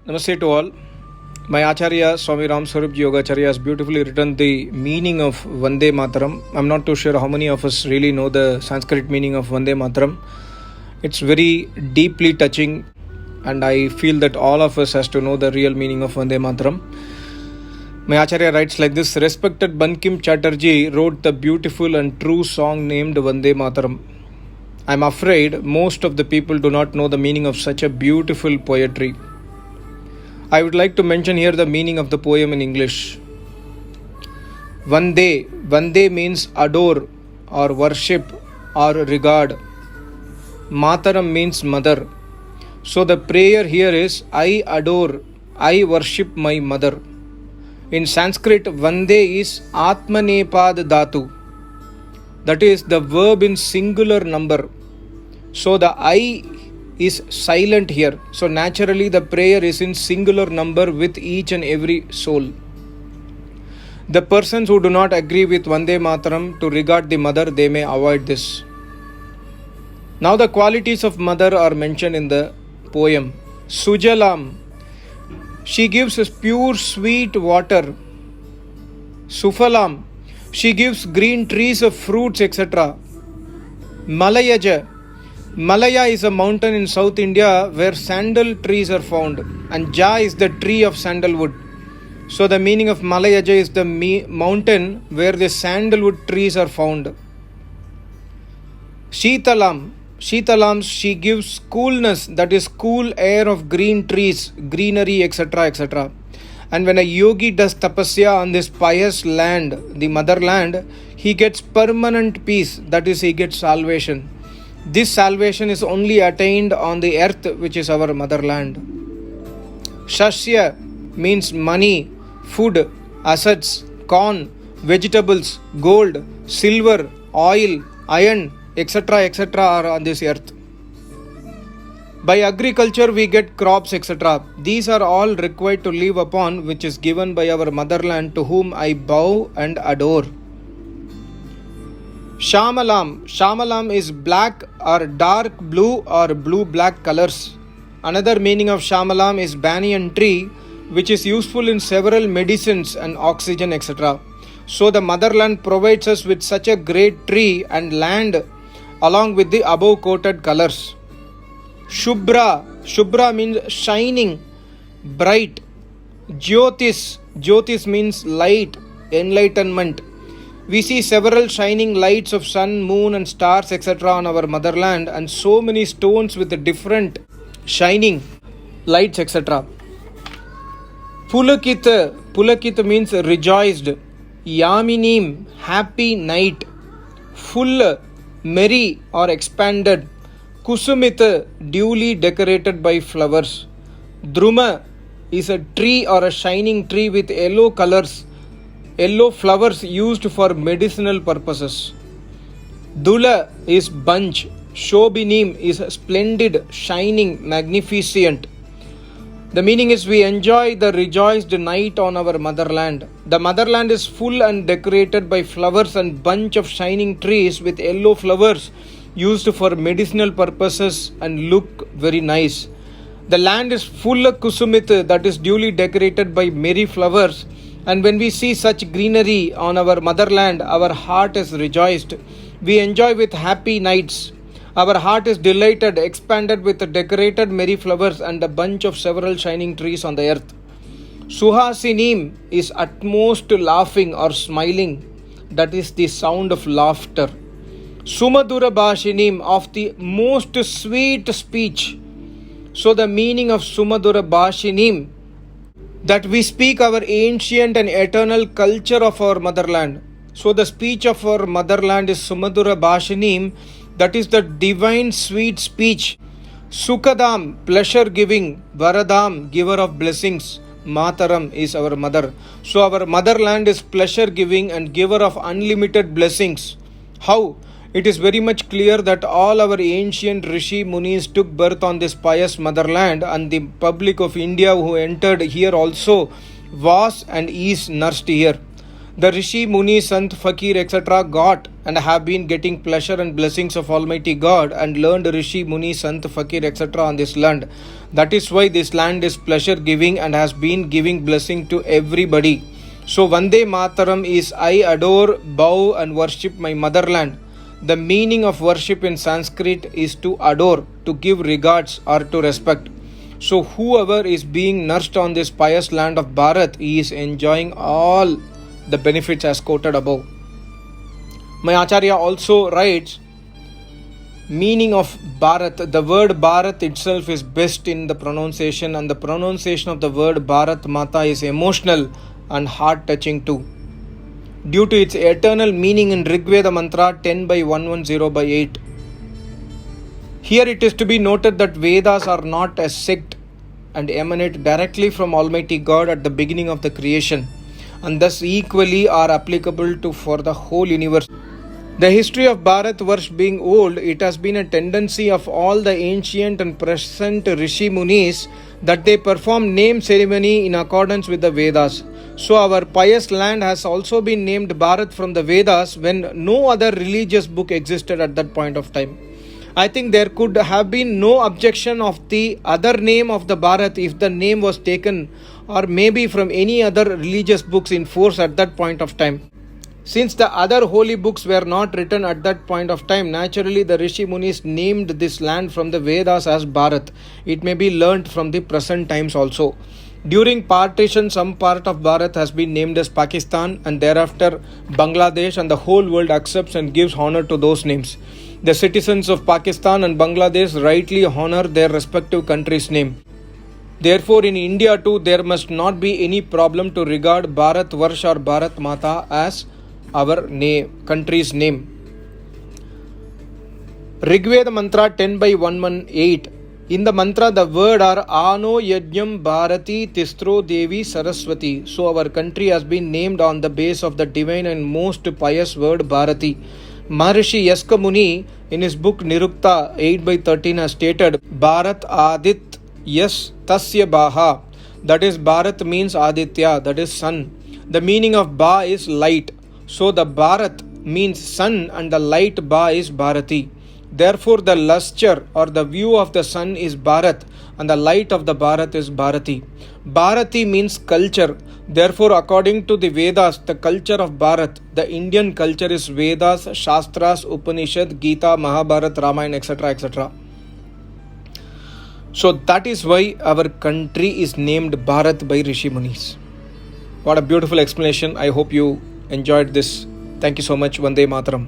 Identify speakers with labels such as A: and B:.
A: Namaste to all. My Acharya Swami Ram Swarup Yogacharya has beautifully written the meaning of Vande Matram. I'm not too sure how many of us really know the Sanskrit meaning of Vande Matram. It's very deeply touching, and I feel that all of us has to know the real meaning of Vande Matram. My Acharya writes like this: Respected Bankim Chatterjee wrote the beautiful and true song named Vande Matram. I'm afraid most of the people do not know the meaning of such a beautiful poetry. I would like to mention here the meaning of the poem in English. Vande. Vande means adore or worship or regard. Mataram means mother. So the prayer here is I adore, I worship my mother. In Sanskrit, Vande is Atmanepad Dhatu. That is the verb in singular number. So the I is silent here. So naturally the prayer is in singular number with each and every soul. The persons who do not agree with Vande Matram to regard the mother, they may avoid this. Now the qualities of mother are mentioned in the poem. Sujalam. She gives us pure sweet water. Sufalam. She gives green trees of fruits, etc. Malayaja. Malaya is a mountain in South India where sandal trees are found, and Ja is the tree of sandalwood. So the meaning of Malayaja is the mountain where the sandalwood trees are found. Sheetalam. Sheetalam, she gives coolness, that is cool air of green trees, greenery, etc., etc. And when a yogi does tapasya on this pious land, the motherland, he gets permanent peace, that is, he gets salvation. This salvation is only attained on the earth, which is our motherland. Shashya means money, food, assets, corn, vegetables, gold, silver, oil, iron, etc., etc. are on this earth. By agriculture we get crops, etc. These are all required to live upon, which is given by our motherland, to whom I bow and adore. Shamalam. Shamalam is black or dark blue or blue-black colors. Another meaning of Shamalam is banyan tree, which is useful in several medicines and oxygen, etc. So the motherland provides us with such a great tree and land along with the above quoted colors. Shubhra. Shubhra means shining, bright. Jyotis. Jyotis means light, enlightenment. We see several shining lights of sun, moon and stars, etc. on our motherland, and so many stones with different shining lights, etc. Pulakita. Pulakita means rejoiced. Yaminim, happy night. Full, merry or expanded. Kusumita, duly decorated by flowers. Druma is a tree or a shining tree with yellow colors, yellow flowers used for medicinal purposes. Dula is bunch. Shobhinim is splendid, shining, magnificent. The meaning is we enjoy the rejoiced night on our motherland. The motherland is full and decorated by flowers and bunch of shining trees with yellow flowers used for medicinal purposes and look very nice. The land is full of kusumit, that is duly decorated by merry flowers. And when we see such greenery on our motherland, our heart is rejoiced. We enjoy with happy nights. Our heart is delighted, expanded with decorated merry flowers and a bunch of several shining trees on the earth. Suhasinim is utmost laughing or smiling. That is the sound of laughter. Sumadura Bhashinim, of the most sweet speech. So the meaning of Sumadura Bhashinim, that we speak our ancient and eternal culture of our motherland. So the speech of our motherland is Sumadura Bhashinim, that is the divine sweet speech. Sukadam, pleasure giving. Varadam, giver of blessings. Mataram is our mother. So our motherland is pleasure giving and giver of unlimited blessings. How? It is very much clear that all our ancient Rishi Munis took birth on this pious motherland, and the public of India who entered here also was and is nursed here. The Rishi, Muni, Sant, Fakir, etc. got and have been getting pleasure and blessings of Almighty God and learned Rishi, Muni, Sant, Fakir, etc. on this land. That is why this land is pleasure giving and has been giving blessing to everybody. So Vande Matram is I adore, bow and worship my motherland. The meaning of worship in Sanskrit is to adore, to give regards or to respect. So whoever is being nursed on this pious land of Bharat, he is enjoying all the benefits as quoted above. My Acharya also writes, meaning of Bharat. The word Bharat itself is best in the pronunciation, and the pronunciation of the word Bharat Mata is emotional and heart-touching too, due to its eternal meaning in Rigveda mantra 10/110/8. Here it is to be noted that Vedas are not a sect and emanate directly from Almighty God at the beginning of the creation, and thus equally are applicable to for the whole universe. The history of Bharat Varsh being old, it has been a tendency of all the ancient and present Rishi Munis that they perform name ceremony in accordance with the Vedas. So our pious land has also been named Bharat from the Vedas when no other religious book existed at that point of time. I think there could have been no objection of the other name of the Bharat if the name was taken or maybe from any other religious books in force at that point of time. Since the other holy books were not written at that point of time, naturally the Rishi Munis named this land from the Vedas as Bharat. It may be learnt from the present times also. During partition, some part of Bharat has been named as Pakistan, and thereafter Bangladesh, and the whole world accepts and gives honor to those names. The citizens of Pakistan and Bangladesh rightly honor their respective country's name. Therefore, in India too, there must not be any problem to regard Bharat Varsh or Bharat Mata as our country's name. Rigveda mantra 10/118. In the mantra, the word are Ano Yajnam Bharati Tistro Devi Saraswati. So our country has been named on the base of the divine and most pious word Bharati. Maharishi Yaska Muni in his book Nirukta 8/13 has stated, Bharat Adit Yas Tasya Baha. That is, Bharat means Aditya, that is sun. The meaning of Ba is light. So the Bharat means sun and the light Ba is Bharati. Therefore the lustre or the view of the sun is Bharat and the light of the Bharat is Bharati. Bharati means culture. Therefore, according to the Vedas, the culture of Bharat, the Indian culture is Vedas, Shastras, Upanishad, Gita, Mahabharata, Ramayana, etc. etc. So that is why our country is named Bharat by Rishi Munis. What a beautiful explanation. I hope you enjoyed this. Thank you so much. Vande Matram.